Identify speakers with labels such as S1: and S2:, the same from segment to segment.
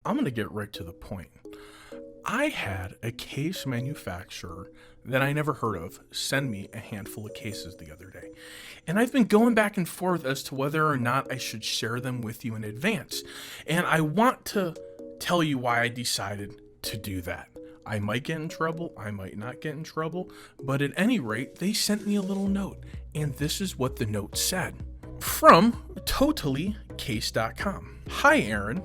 S1: I'm going to get right to the point. I had a case manufacturer that I never heard of send me a handful of cases the other day. And I've been going back and forth as to whether or not I should share them with you in advance. And I want to tell you why I decided to do that. I might get in trouble, I might not get in trouble, but at any rate, they sent me a little note. And this is what the note said. From TotalleeCase.com. Hi, Aaron.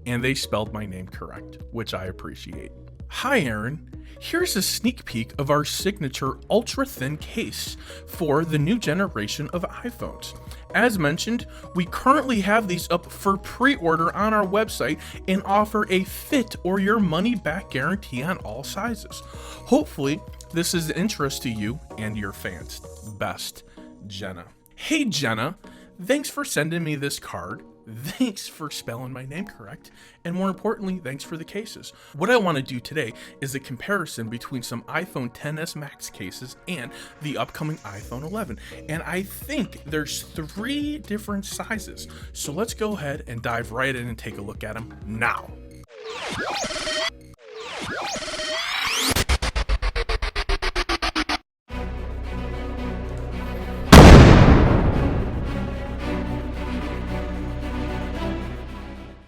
S1: And they spelled my name correct, which I appreciate. Hi, Aaron. Here's a sneak peek of our signature ultra-thin case for the new generation of iPhones. As mentioned, we currently have these up for pre-order on our website and offer a fit or your money-back guarantee on all sizes. Hopefully, this is of interest to you and your fans. Best, Jenna. Hey, Jenna. Thanks for sending me this card. Thanks for spelling my name correct. And more importantly, thanks for the cases. What I want to do today is a comparison between some iPhone XS Max cases and the upcoming iPhone 11. And I think there's 3 different sizes. So let's go ahead and dive right in and take a look at them now.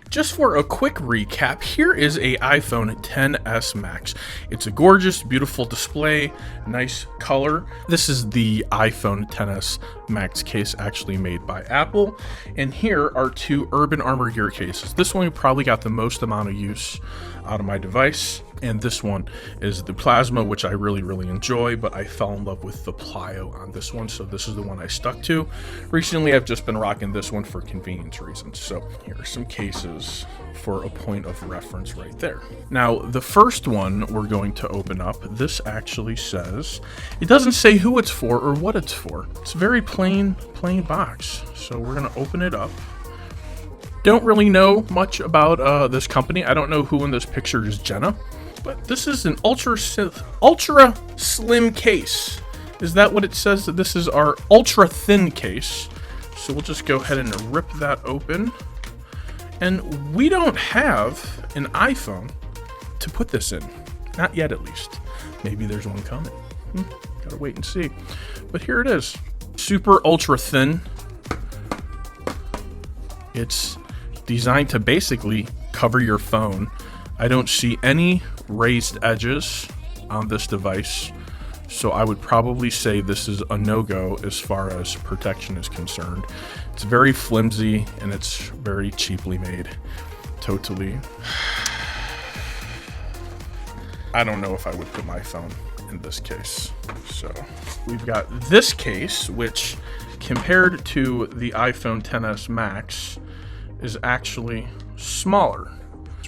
S1: Just for a quick recap, here is a iPhone XS Max. It's a gorgeous, beautiful display, nice color. This is the iPhone XS Max case actually made by Apple. And here are 2 Urban Armor Gear cases. This one probably got the most amount of use out of my device. And this one is the Plasma, which I really enjoy, but I fell in love with the Plio on this one, so this is the one I stuck to. Recently, I've just been rocking this one for convenience reasons. So here are some cases for a point of reference right there. Now, the first one we're going to open up, this actually says, it doesn't say who it's for or what it's for. It's a very plain box. So we're gonna open it up. Don't really know much about this company. I don't know who in this picture is Jenna. But this is an ultra slim case. Is that what it says? That this is our ultra thin case. So we'll just go ahead and rip that open. And we don't have an iPhone to put this in. Not yet, at least. Maybe there's one coming. Gotta wait and see. But here it is. Super ultra thin. It's designed to basically cover your phone. I don't see any raised edges on this device, so I would probably say this is a no-go as far as protection is concerned. It's very flimsy and it's very cheaply made. Totallee. I don't know if I would put my phone in this case. So we've got this case, which compared to the iPhone XS Max is actually smaller.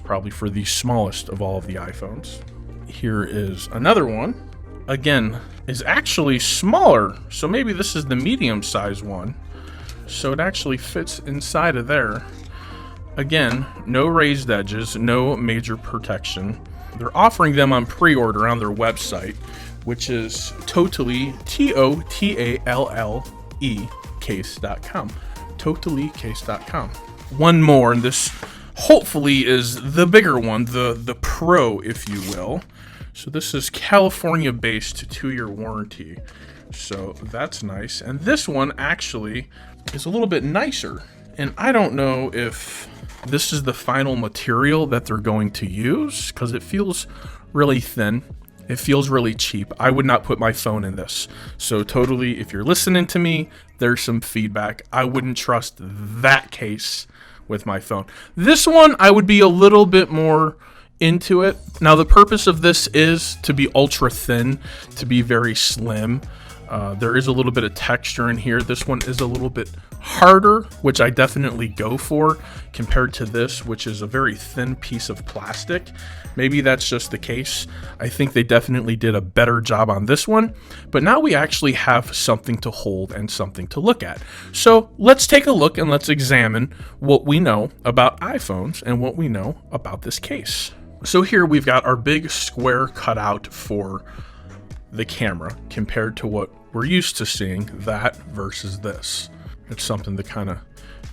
S1: Probably for the smallest of all of the iPhones. Here is another one. Again, is actually smaller. So maybe this is the medium size one. So it actually fits inside of there. Again, no raised edges, no major protection. They're offering them on pre-order on their website, which is Totallee, Totalle case.com. TotalleeCase.com. One more, and this hopefully is the bigger one, the Pro, if you will. So this is California-based 2-year warranty. So that's nice. And this one actually is a little bit nicer. And I don't know if this is the final material that they're going to use, because it feels really thin. It feels really cheap. I would not put my phone in this. So Totallee, if you're listening to me, there's some feedback. I wouldn't trust that case with my phone. This one, I would be a little bit more into it. Now, the purpose of this is to be ultra thin, to be very slim. There is a little bit of texture in here. This one is a little bit harder, which I definitely go for compared to this, which is a very thin piece of plastic. Maybe that's just the case. I think they definitely did a better job on this one, but now we actually have something to hold and something to look at. So let's take a look and let's examine what we know about iPhones and what we know about this case. So here we've got our big square cutout for the camera compared to what we're used to seeing, that versus this. It's something to kind of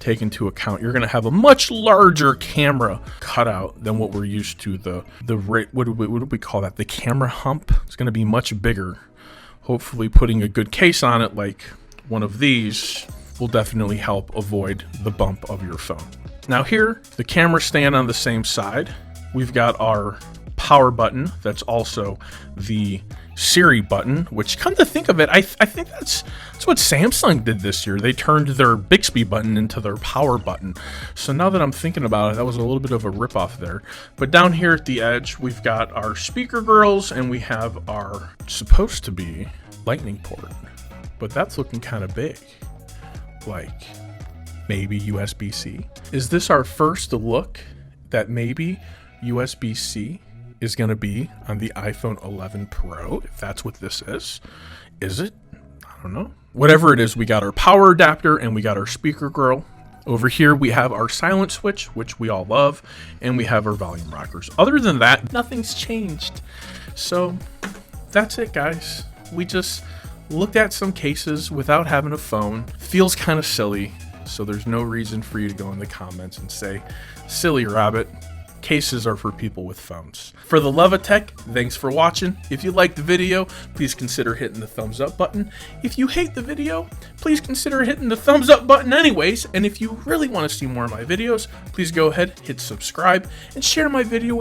S1: take into account. You're going to have a much larger camera cutout than what we're used to. What do we call that? The camera hump. It's going to be much bigger. Hopefully putting a good case on it like one of these will definitely help avoid the bump of your phone. Now here, the camera stand on the same side. We've got our power button. That's also the Siri button, which, come to think of it, I think that's what Samsung did this year. They turned their Bixby button into their power button. So now that I'm thinking about it, that was a little bit of a ripoff there. But down here at the edge, we've got our speaker grills, and we have our supposed to be lightning port. But that's looking kind of big. Like maybe USB-C. Is this our first look that maybe USB-C is going to be on the iPhone 11 Pro, if that's what this is? Is it? I don't know. Whatever it is, we got our power adapter and we got our speaker grill. Over here, we have our silent switch, which we all love, and we have our volume rockers. Other than that, nothing's changed. So that's it, guys. We just looked at some cases without having a phone. Feels kind of silly, so there's no reason for you to go in the comments and say, silly rabbit. Cases are for people with phones. For the love of tech, thanks for watching. If you liked the video, please consider hitting the thumbs up button. If you hate the video, please consider hitting the thumbs up button anyways. And if you really want to see more of my videos, please go ahead, hit subscribe, and share my video with